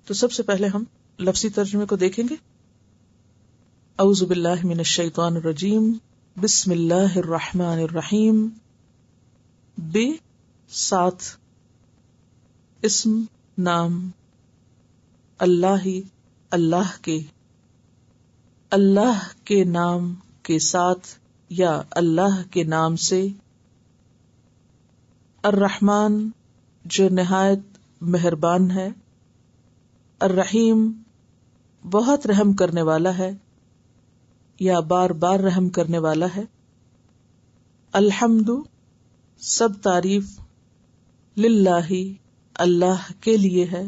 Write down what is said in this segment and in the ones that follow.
تو سب سے پہلے ہم لفظی ترجمے کو دیکھیں گے. اعوذ باللہ من الشیطان الرجیم. بسم اللہ الرحمن الرحیم. بے ساتھ اسم نام اللہ اللہ کے، اللہ کے نام کے ساتھ یا اللہ کے نام سے، الرحمن جو نہایت مہربان ہے، الرحیم بہت رحم کرنے والا ہے یا بار بار رحم کرنے والا ہے. الحمد سب تعریف، للہ اللہ کے لیے ہے،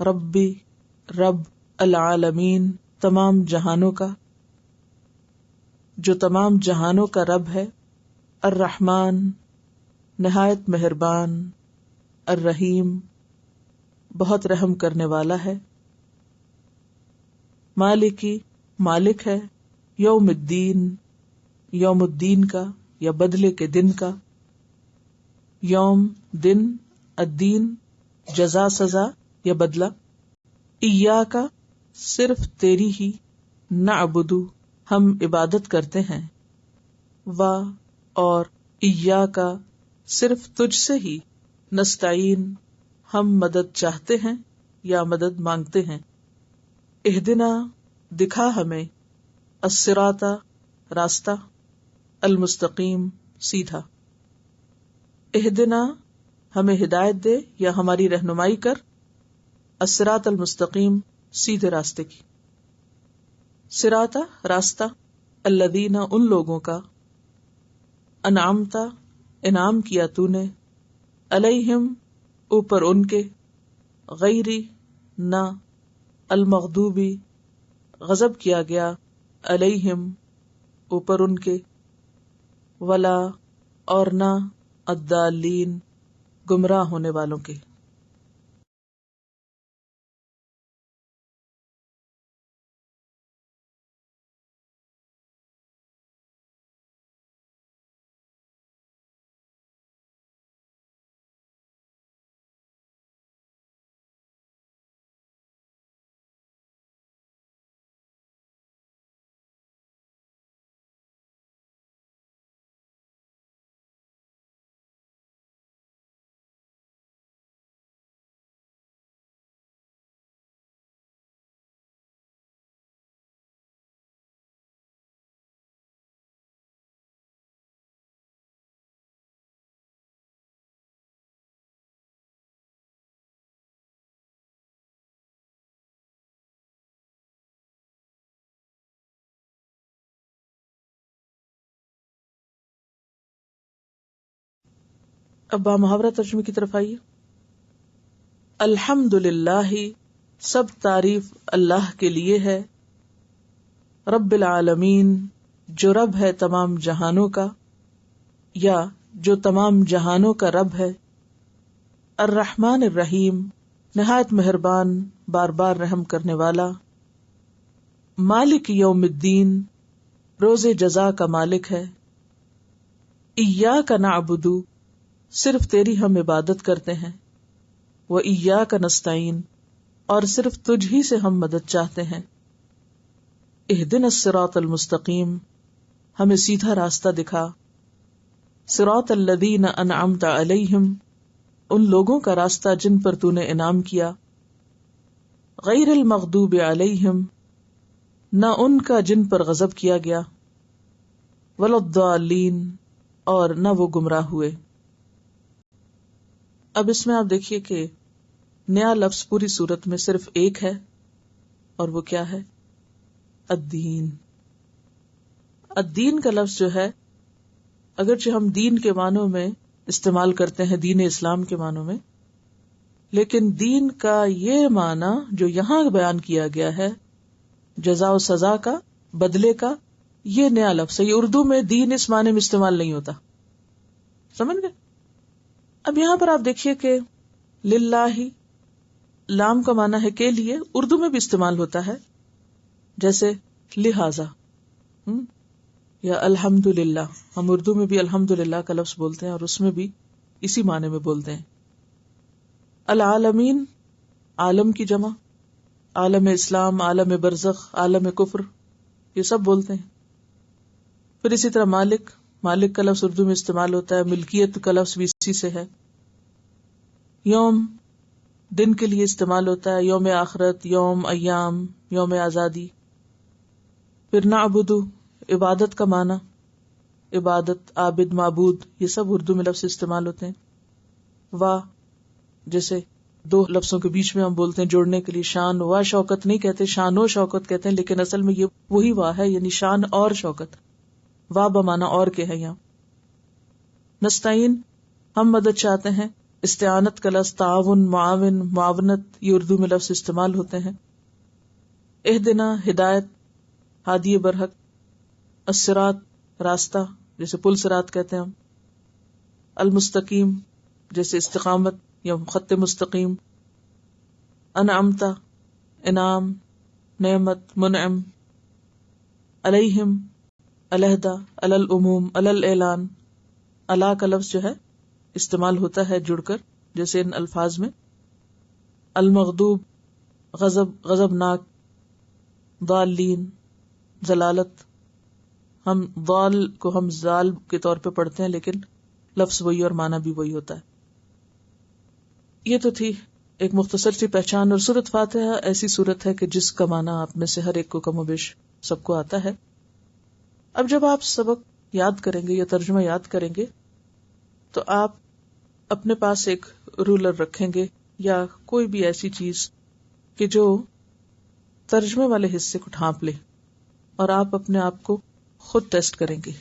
ربی رب، العالمین تمام جہانوں کا، جو تمام جہانوں کا رب ہے، الرحمن نہایت مہربان، الرحیم بہت رحم کرنے والا ہے. مالکی مالک ہے، یوم الدین یوم الدین کا یا بدلے کے دن کا، یوم دن، الدین جزا سزا یا بدلہ. ایاک صرف تیری ہی، نعبدو ہم عبادت کرتے ہیں، و اور ایاک صرف تجھ سے ہی، نستعین ہم مدد چاہتے ہیں یا مدد مانگتے ہیں. اہدنا دکھا ہمیں، الصراط راستہ، المستقیم سیدھا. اہدنا ہمیں ہدایت دے یا ہماری رہنمائی کر، الصراط المستقیم سیدھے راستے کی. صراط راستہ، الذین ان لوگوں کا، انعمت انعام کیا تو نے، علیہم اوپر ان کے، غیری نہ، المغضوبی غضب کیا گیا، علیہم اوپر ان کے، ولا اور نہ، الضالین گمراہ ہونے والوں کے. اب با محاورہ ترجمے کی طرف آئیے. الحمد للہ سب تعریف اللہ کے لیے ہے، رب العالمین جو رب ہے تمام جہانوں کا یا جو تمام جہانوں کا رب ہے، الرحمن الرحیم نہایت مہربان بار بار رحم کرنے والا، مالک یوم الدین روز جزا کا مالک ہے، ایاک نعبد صرف تیری ہم عبادت کرتے ہیں، و ایاک نستعین اور صرف تجھ ہی سے ہم مدد چاہتے ہیں. اہدنا الصراط المستقیم ہمیں سیدھا راستہ دکھا، صراط الذین انعمت علیہم ان لوگوں کا راستہ جن پر تو نے انعام کیا، غیر المغضوب علیہم نہ ان کا جن پر غضب کیا گیا، ولا الضالین اور نہ وہ گمراہ ہوئے. اب اس میں آپ دیکھیے کہ نیا لفظ پوری صورت میں صرف ایک ہے، اور وہ کیا ہے؟ الدین. الدین کا لفظ جو ہے، اگرچہ ہم دین کے معنوں میں استعمال کرتے ہیں، دین اسلام کے معنوں میں، لیکن دین کا یہ معنی جو یہاں بیان کیا گیا ہے، جزا و سزا کا، بدلے کا، یہ نیا لفظ ہے. یہ اردو میں دین اس معنی میں استعمال نہیں ہوتا. سمجھ گئے؟ اب یہاں پر آپ دیکھیے کہ للہ لام کا معنی ہے کے لیے، اردو میں بھی استعمال ہوتا ہے، جیسے لہذا یا الحمدللہ. ہم اردو میں بھی الحمدللہ کا لفظ بولتے ہیں اور اس میں بھی اسی معنی میں بولتے ہیں. العالمین عالم کی جمع، عالم اسلام، عالم برزخ، عالم کفر، یہ سب بولتے ہیں. پھر اسی طرح مالک، مالک کا لفظ اردو میں استعمال ہوتا ہے، ملکیت کا لفظ بھی اسی سے ہے. یوم دن کے لیے استعمال ہوتا ہے، یوم آخرت، یوم، ایام، یوم آزادی. پھر نعبد عبادت کا معنی، عبادت، عابد، معبود، یہ سب اردو میں لفظ استعمال ہوتے ہیں. وا جیسے دو لفظوں کے بیچ میں ہم بولتے ہیں جوڑنے کے لیے، شان و شوکت نہیں کہتے، شان و شوکت کہتے ہیں، لیکن اصل میں یہ وہی وا ہے، یعنی شان اور شوکت. وا بمعنی اور کے ہے یہاں. نستعین ہم مدد چاہتے ہیں، استعانت کا لفظ تعاون، معاون، معاونت، یہ اردو میں لفظ استعمال ہوتے ہیں. اہدنا ہدایت، ہادی برحق، الصراط راستہ جیسے پل صراط کہتے ہیں ہم، المستقیم جیسے استقامت یا خط مستقیم، انعمتا انعام، نعمت، منعم، علیہم علیحدہ، علی العموم، علی الاعلان. علا کا لفظ جو ہے استعمال ہوتا ہے جڑ کر جیسے ان الفاظ میں. المغضوب غضب، غضبناک، ضالین ضلالت. ہم ضال کو ہم زال کے طور پہ پڑھتے ہیں لیکن لفظ وہی اور معنی بھی وہی ہوتا ہے. یہ تو تھی ایک مختصر سی پہچان. اور سورۃ فاتحہ ایسی سورت ہے کہ جس کا معنی آپ میں سے ہر ایک کو کم و بیش سب کو آتا ہے. اب جب آپ سبق یاد کریں گے یا ترجمہ یاد کریں گے تو آپ اپنے پاس ایک رولر رکھیں گے یا کوئی بھی ایسی چیز کہ جو ترجمے والے حصے کو ڈھانپ لے، اور آپ اپنے آپ کو خود ٹیسٹ کریں گے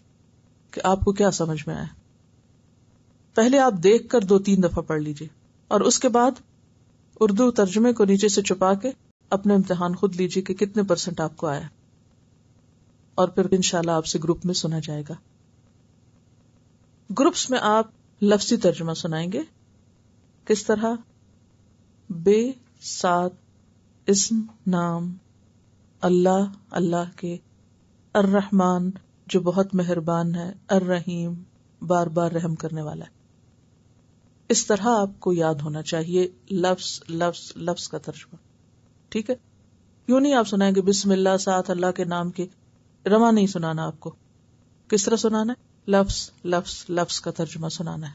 کہ آپ کو کیا سمجھ میں آیا. پہلے آپ دیکھ کر 2-3 دفعہ پڑھ لیجئے اور اس کے بعد اردو ترجمے کو نیچے سے چھپا کے اپنا امتحان خود لیجئے کہ کتنے % آپ کو آیا، اور پھر انشاءاللہ آپ سے گروپ میں سنا جائے گا. گروپس میں آپ لفظی ترجمہ سنائیں گے. کس طرح؟ بے ساتھ اسم نام اللہ، اللہ کے، الرحمن جو بہت مہربان ہے، الرحیم بار بار رحم کرنے والا ہے. اس طرح آپ کو یاد ہونا چاہیے لفظ لفظ لفظ کا ترجمہ. ٹھیک ہے؟ یوں نہیں آپ سنائیں گے بسم اللہ ساتھ اللہ کے نام کے، رواں نہیں سنانا. آپ کو کس طرح سنانا ہے؟ لفظ لفظ لفظ کا ترجمہ سنانا ہے.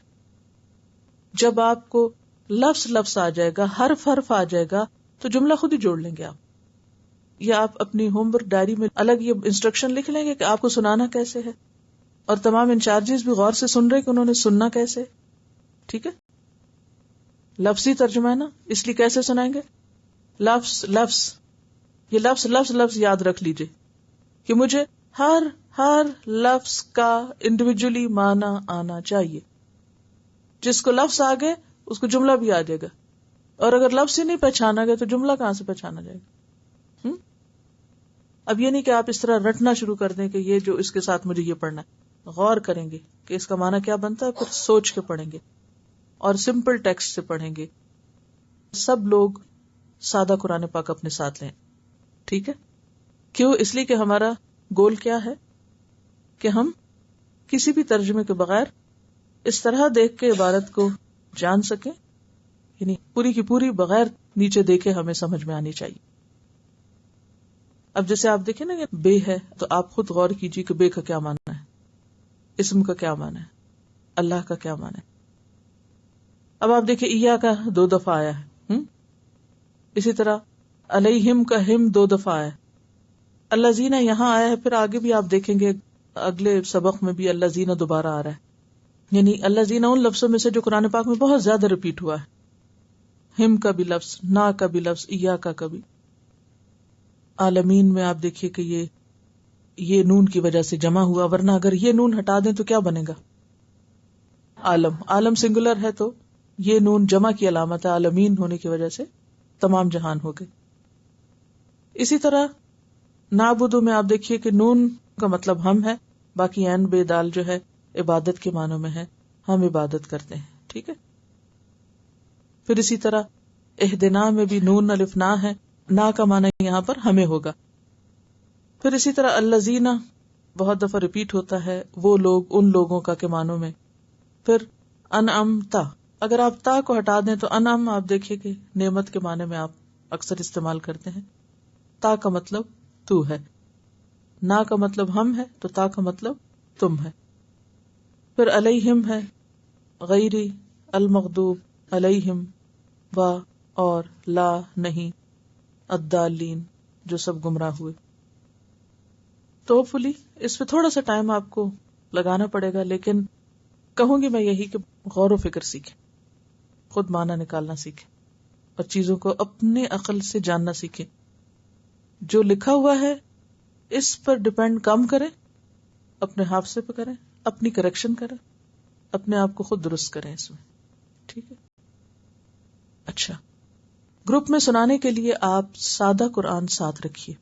جب آپ کو لفظ لفظ آ جائے گا، حرف حرف آ جائے گا، تو جملہ خود ہی جوڑ لیں گے آپ. یا آپ اپنی ہوم ورک ڈائری میں الگ یہ انسٹرکشن لکھ لیں گے کہ آپ کو سنانا کیسے ہے، اور تمام انچارجز بھی غور سے سن رہے کہ انہوں نے سننا کیسے. ٹھیک ہے؟ لفظی ترجمہ ہے نا، اس لیے کیسے سنائیں گے؟ لفظ لفظ. یہ لفظ لفظ لفظ یاد رکھ لیجئے کہ مجھے ہر لفظ کا انڈیویجولی معنی آنا چاہیے. جس کو لفظ آ گئے اس کو جملہ بھی آ جائے گا، اور اگر لفظ ہی نہیں پہچانا گیا تو جملہ کہاں سے پہچانا جائے گا؟ اب یہ نہیں کہ آپ اس طرح رٹنا شروع کر دیں کہ یہ جو اس کے ساتھ مجھے یہ پڑھنا ہے. غور کریں گے کہ اس کا معنی کیا بنتا ہے، پھر سوچ کے پڑھیں گے اور سمپل ٹیکسٹ سے پڑھیں گے. سب لوگ سادہ قرآن پاک اپنے ساتھ لیں. ٹھیک ہے؟ کیوں؟ اس لیے کہ ہمارا گول کیا ہے کہ ہم کسی بھی ترجمے کے بغیر اس طرح دیکھ کے عبارت کو جان سکیں، یعنی پوری کی پوری بغیر نیچے دیکھے ہمیں سمجھ میں آنی چاہیے. اب جیسے آپ دیکھیں نا کہ بے ہے تو آپ خود غور کیجیے کہ بے کا کیا معنی ہے، اسم کا کیا معنی ہے، اللہ کا کیا معنی ہے. اب آپ دیکھیں ایا کا 2 دفعہ آیا ہے، اسی طرح علیہم کا ہم 2 دفعہ آیا ہے. اللہ زینہ یہاں آیا ہے، پھر آگے بھی آپ دیکھیں گے اگلے سبق میں بھی اللہ زینہ دوبارہ آ رہا ہے. یعنی اللہ زینہ ان لفظوں میں سے جو قرآن پاک میں بہت زیادہ ریپیٹ ہوا ہے. ہم کا بھی لفظ، نا کا بھی لفظ، ایا کا بھی. عالمین میں آپ دیکھیے کہ یہ نون کی وجہ سے جمع ہوا، ورنہ اگر یہ نون ہٹا دیں تو کیا بنے گا؟ عالم. عالم سنگولر ہے تو یہ نون جمع کی علامت ہے، عالمین ہونے کی وجہ سے تمام جہان ہو گئے. اسی طرح نعبدو میں آپ دیکھیے کہ نون کا مطلب ہم ہے، باقی عین بے دال جو ہے عبادت کے معنوں میں ہے، ہم عبادت کرتے ہیں. ٹھیک ہے؟ پھر اسی طرح اہدنا میں بھی نون الف نا ہے، نا کا معنی یہاں پر ہمیں ہوگا. پھر اسی طرح الذین بہت دفعہ ریپیٹ ہوتا ہے، وہ لوگ، ان لوگوں کا کے معنوں میں. پھر انعمتا اگر آپ تا کو ہٹا دیں تو انعم آپ دیکھیں کہ نعمت کے معنی میں آپ اکثر استعمال کرتے ہیں. تا کا مطلب تو ہے، نا کا مطلب ہم ہے، تو تا کا مطلب تم ہے. پھر علیہم ہے، غیری المغضوب علیہم و اور لا نہیں الضالین جو سب گمراہ ہوئے. تو ہوپفلی اس پہ تھوڑا سا ٹائم آپ کو لگانا پڑے گا، لیکن کہوں گی میں یہی کہ غور و فکر سیکھیں، خود معنی نکالنا سیکھیں اور چیزوں کو اپنے عقل سے جاننا سیکھیں. جو لکھا ہوا ہے اس پر ڈپینڈ کم کریں، اپنے حافظے پہ کریں، اپنی کریکشن کریں، اپنے آپ کو خود درست کریں اس میں. ٹھیک ہے. اچھا، گروپ میں سنانے کے لیے آپ سادہ قرآن ساتھ رکھیے.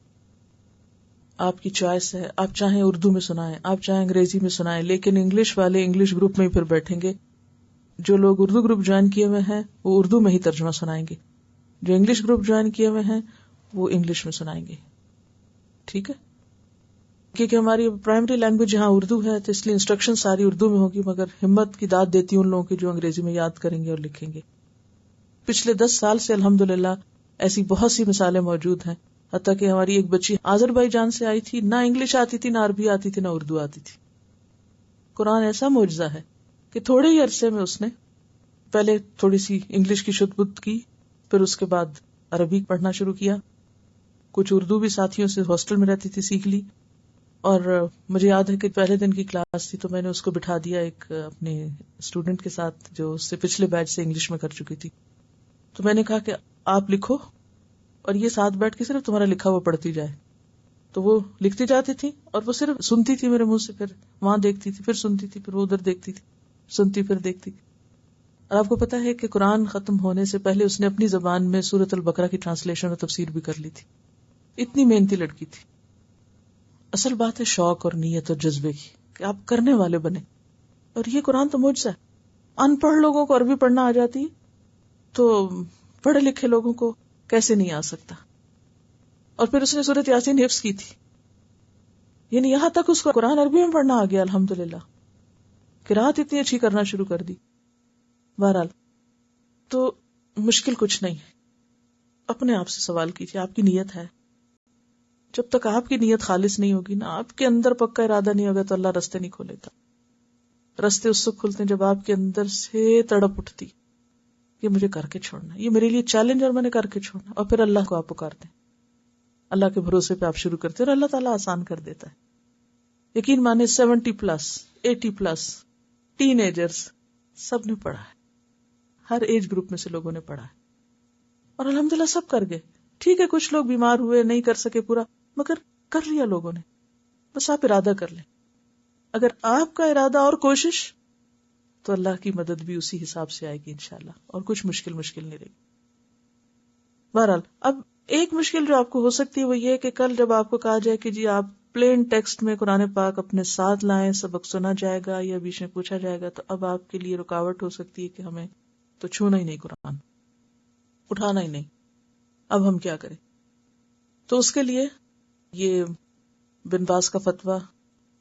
آپ کی چوائس ہے، آپ چاہیں اردو میں سنائیں، آپ چاہیں انگریزی میں سنائیں، لیکن انگلش والے انگلش گروپ میں ہی پھر بیٹھیں گے. جو لوگ اردو گروپ جوائن کیے ہوئے ہیں وہ اردو میں ہی ترجمہ سنائیں گے، جو انگلش گروپ جوائن کیے ہوئے ہیں وہ انگلش میں سنائیں گے. ٹھیک ہے، کیونکہ ہماری پرائمری لینگویج یہاں اردو ہے تو اس لیے انسٹرکشن ساری اردو میں ہوگی، مگر ہمت کی داد دیتی ہوں ان لوگوں کی جو انگریزی میں یاد کریں گے اور لکھیں گے. پچھلے 10 سال سے الحمدللہ ایسی بہت سی مثالیں موجود ہیں، حتیٰ کہ ہماری ایک بچی آذربائیجان سے آئی تھی، نہ انگلش آتی تھی، نہ عربی آتی تھی، نہ اردو آتی تھی. قرآن ایسا معجزہ ہے کہ تھوڑے ہی عرصے میں اس نے پہلے تھوڑی سی انگلش کی شد بد کی، پھر اس کے بعد عربی پڑھنا شروع کیا، کچھ اردو بھی ساتھیوں سے ہاسٹل میں رہتی تھی سیکھ لی. اور مجھے یاد ہے کہ پہلے دن کی کلاس تھی تو میں نے اس کو بٹھا دیا ایک اپنے اسٹوڈنٹ کے ساتھ جو اس سے پچھلے بیچ سے انگلش میں کر چکی تھی. تو میں نے کہا کہ آپ لکھو اور یہ ساتھ بیٹھ کے صرف تمہارا لکھا ہوا پڑھتی جائے. تو وہ لکھتی جاتی تھی اور وہ صرف سنتی تھی میرے منہ سے، پھر وہاں دیکھتی تھی، پھر سنتی تھی، پھر وہ ادھر دیکھتی تھی، سنتی پھر دیکھتی. اور آپ کو پتا ہے کہ قرآن ختم ہونے سے پہلے اس نے اپنی زبان میں سورۃ البقرہ کی ٹرانسلیشن اور تفسیر بھی کر لی تھی. اتنی محنتی لڑکی تھی. اصل بات ہے شوق اور نیت اور جذبے کی، کہ آپ کرنے والے بنے. اور یہ قرآن تو معجزہ ہے. ان پڑھ لوگوں کو عربی پڑھنا آ جاتی تو پڑھے لکھے لوگوں کو کیسے نہیں آ سکتا. اور پھر اس نے سورۃ یاسین حفظ کی تھی، یعنی یہاں تک اس کو قرآن عربی میں پڑھنا آ گیا الحمدللہ. قرات اتنی اچھی کرنا شروع کر دی. بہرحال تو مشکل کچھ نہیں ہے، اپنے آپ سے سوال کیجیے آپ کی نیت ہے. جب تک آپ کی نیت خالص نہیں ہوگی نا، آپ کے اندر پکا ارادہ نہیں ہوگا تو اللہ رستے نہیں کھولے گا. رستے اس وقت کھلتے ہیں جب آپ کے اندر سے تڑپ اٹھتی یہ مجھے کر کے چھوڑنا، یہ میرے لیے چیلنج اور میں نے کر کے چھوڑنا. اور پھر اللہ کو آپ پکارتے ہیں، اللہ کے بھروسے پہ آپ شروع کرتے ہیں اور اللہ تعالیٰ آسان کر دیتا ہے. یقین مانے 70+, 80+, ٹین ایجرز سب نے پڑھا ہے، ہر ایج گروپ میں سے لوگوں نے پڑھا ہے اور الحمدللہ سب کر گئے. ٹھیک ہے کچھ لوگ بیمار ہوئے نہیں کر سکے پورا، مگر کر لیا لوگوں نے. بس آپ ارادہ کر لیں، اگر آپ کا ارادہ اور کوشش تو اللہ کی مدد بھی اسی حساب سے آئے گی انشاءاللہ، اور کچھ مشکل نہیں رہے گی. بہرحال اب ایک مشکل جو آپ کو ہو سکتی ہے وہ یہ کہ کل جب آپ کو کہا جائے کہ جی آپ پلین ٹیکسٹ میں قرآن پاک اپنے ساتھ لائیں، سبق سنا جائے گا یا بیچ میں پوچھا جائے گا، تو اب آپ کے لیے رکاوٹ ہو سکتی ہے کہ ہمیں تو چھونا ہی نہیں، قرآن اٹھانا ہی نہیں. اب ہم کیا کریں؟ تو اس کے لیے یہ بن باز کا فتویٰ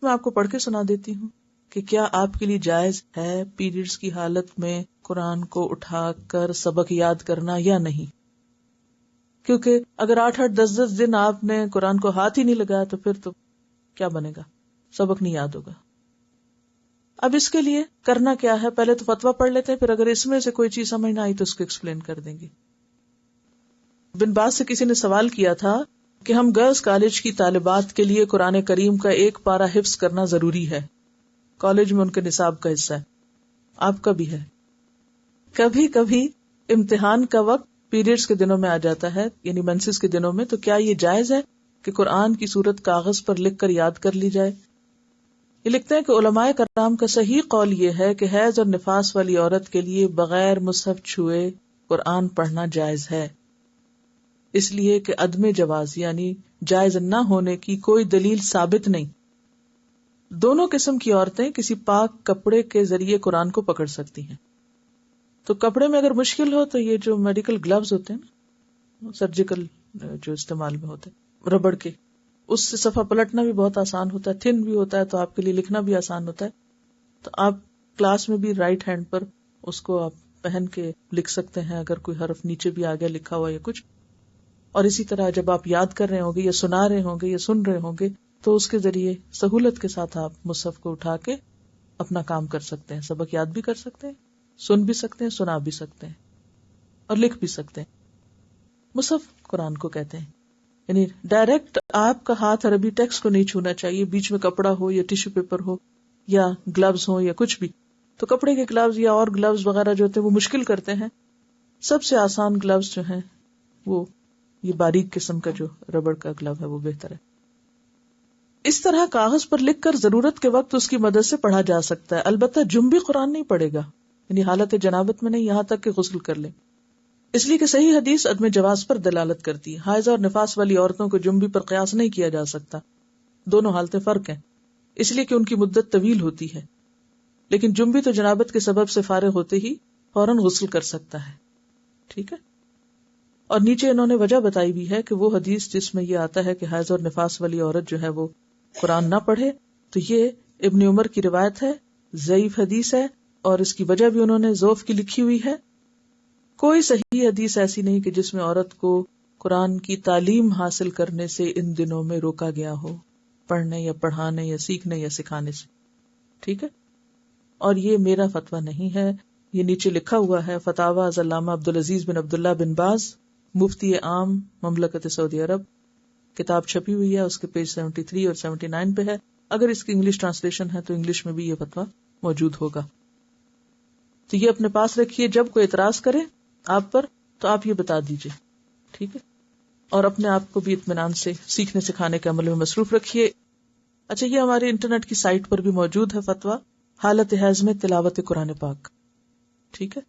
میں آپ کو پڑھ کے سنا دیتی ہوں کہ کیا آپ کے لیے جائز ہے پیریڈز کی حالت میں قرآن کو اٹھا کر سبق یاد کرنا یا نہیں. کیونکہ اگر 8-8, 10-10 دن آپ نے قرآن کو ہاتھ ہی نہیں لگایا تو پھر تو کیا بنے گا، سبق نہیں یاد ہوگا. اب اس کے لیے کرنا کیا ہے، پہلے تو فتویٰ پڑھ لیتے ہیں، پھر اگر اس میں سے کوئی چیز سمجھ نہ آئی تو اس کو ایکسپلین کر دیں گے. بن باز سے کسی نے سوال کیا تھا کہ ہم گرلز کالج کی طالبات کے لیے قرآن کریم کا ایک پارہ حفظ کرنا ضروری ہے، کالج میں ان کے نصاب کا حصہ ہے، آپ کا بھی ہے. کبھی کبھی امتحان کا وقت پیریڈز کے دنوں میں آ جاتا ہے، یعنی منسز کے دنوں میں، تو کیا یہ جائز ہے کہ قرآن کی صورت کاغذ پر لکھ کر یاد کر لی جائے؟ یہ لکھتے ہیں کہ علماء کرام کا صحیح قول یہ ہے کہ حیض اور نفاس والی عورت کے لیے بغیر مصحف چھوئے قرآن پڑھنا جائز ہے، اس لیے کہ عدم جواز یعنی جائز نہ ہونے کی کوئی دلیل ثابت نہیں. دونوں قسم کی عورتیں کسی پاک کپڑے کے ذریعے قرآن کو پکڑ سکتی ہیں. تو کپڑے میں اگر مشکل ہو تو یہ جو میڈیکل گلوز ہوتے ہیں نا، سرجیکل جو استعمال میں ہوتے ہیں ربڑ کے، اس سے صفحہ پلٹنا بھی بہت آسان ہوتا ہے، تھن بھی ہوتا ہے تو آپ کے لیے لکھنا بھی آسان ہوتا ہے. تو آپ کلاس میں بھی رائٹ ہینڈ پر اس کو آپ پہن کے لکھ سکتے ہیں اگر کوئی حرف نیچے بھی آ گیا لکھا ہوا یا کچھ. اور اسی طرح جب آپ یاد کر رہے ہوں گے یا سنا رہے ہوں گے یا سن رہے ہوں گے تو اس کے ذریعے سہولت کے ساتھ آپ مصحف کو اٹھا کے اپنا کام کر سکتے ہیں. سبق یاد بھی کر سکتے ہیں, سن بھی سکتے ہیں, سنا بھی سکتے ہیں اور لکھ بھی سکتے ہیں. مصحف قرآن کو کہتے ہیں. یعنی ڈائریکٹ آپ کا ہاتھ عربی ٹیکسٹ کو نہیں چھونا چاہیے, بیچ میں کپڑا ہو یا ٹیشو پیپر ہو یا گلوز ہو یا کچھ بھی. تو کپڑے کے گلوز یا اور گلوز وغیرہ جو ہوتے ہیں وہ مشکل کرتے ہیں. سب سے آسان گلوز جو ہیں وہ یہ باریک قسم کا جو ربڑ کا گلو ہے وہ بہتر ہے. اس طرح کاغذ پر لکھ کر ضرورت کے وقت اس کی مدد سے پڑھا جا سکتا ہے. البتہ جنبی قرآن نہیں پڑھے گا, یعنی حالت جنابت میں نہیں, یہاں تک کہ غسل کر لیں, اس لیے کہ صحیح حدیث عدم جواز پر دلالت کرتی ہے. حائضہ اور نفاس والی عورتوں کو جنبی پر قیاس نہیں کیا جا سکتا, دونوں حالتیں فرق ہیں, اس لیے کہ ان کی مدت طویل ہوتی ہے. لیکن جنبی تو جنابت کے سبب سے فارغ ہوتے ہی فوراً غسل کر سکتا ہے. ٹھیک ہے. اور نیچے انہوں نے وجہ بتائی بھی ہے کہ وہ حدیث جس میں یہ آتا ہے کہ حیض اور نفاس والی عورت جو ہے وہ قرآن نہ پڑھے, تو یہ ابن عمر کی روایت ہے, ضعیف حدیث ہے, اور اس کی وجہ بھی انہوں نے ضعف کی لکھی ہوئی ہے. کوئی صحیح حدیث ایسی نہیں کہ جس میں عورت کو قرآن کی تعلیم حاصل کرنے سے ان دنوں میں روکا گیا ہو, پڑھنے یا پڑھانے یا سیکھنے یا سکھانے سے. ٹھیک ہے. اور یہ میرا فتویٰ نہیں ہے, یہ نیچے لکھا ہوا ہے فتاوی از علامہ عبدالعزیز بن عبداللہ بن باز, مفتی عام مملکت سعودی عرب. کتاب چھپی ہوئی ہے, اس کے پیج 73 اور 79 پہ ہے. اگر اس کی انگلش ٹرانسلیشن ہے تو انگلش میں بھی یہ فتویٰ موجود ہوگا. تو یہ اپنے پاس رکھیے, جب کوئی اعتراض کرے آپ پر تو آپ یہ بتا دیجئے. ٹھیک ہے. اور اپنے آپ کو بھی اطمینان سے سیکھنے سکھانے کے عمل میں مصروف رکھیے. اچھا, یہ ہمارے انٹرنیٹ کی سائٹ پر بھی موجود ہے فتویٰ حالت حیض میں تلاوت قرآن پاک. ٹھیک ہے.